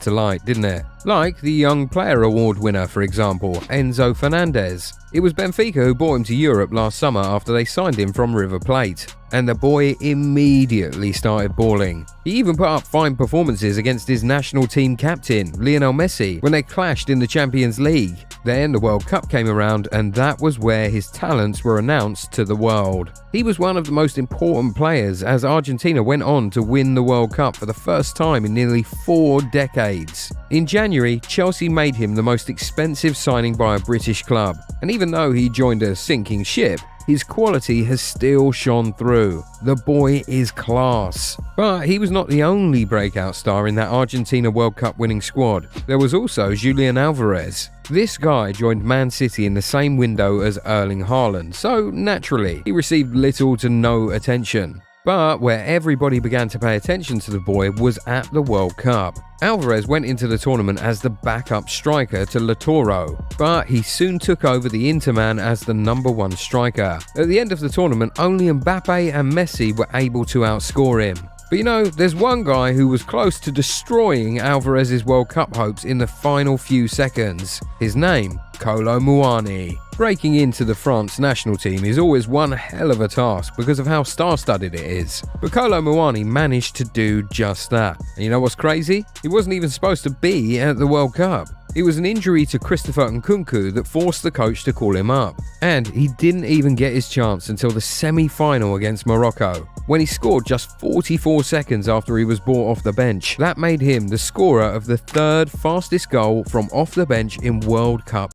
to light, didn't it? Like the Young Player Award winner, for example, Enzo Fernandez. It was Benfica who brought him to Europe last summer after they signed him from River Plate, and the boy immediately started balling. He even put up fine performances against his national team captain, Lionel Messi, when they clashed in the Champions League. Then the World Cup came around, and that was where his talents were announced to the world. He was one of the most important players as Argentina went on to win the World Cup for the first time in nearly 4 decades. In January, Chelsea made him the most expensive signing by a British club, and even though he joined a sinking ship, his quality has still shone through. The boy is class. But he was not the only breakout star in that Argentina World Cup winning squad. There was also Julian Alvarez. This guy joined Man City in the same window as Erling Haaland, so naturally, he received little to no attention. But where everybody began to pay attention to the boy was at the World Cup. Alvarez went into the tournament as the backup striker to Lautaro, but he soon took over the Interman as the #1 striker. At the end of the tournament, only Mbappe and Messi were able to outscore him. But you know, there's one guy who was close to destroying Alvarez's World Cup hopes in the final few seconds. His name, Kolo Muani. Breaking into the France national team is always one hell of a task because of how star-studded it is. But Kolo Muani managed to do just that. And you know what's crazy? He wasn't even supposed to be at the World Cup. It was an injury to Christopher Nkunku that forced the coach to call him up. And he didn't even get his chance until the semi-final against Morocco, when he scored just 44 seconds after he was brought off the bench. That made him the scorer of the 3rd fastest goal from off the bench in World Cup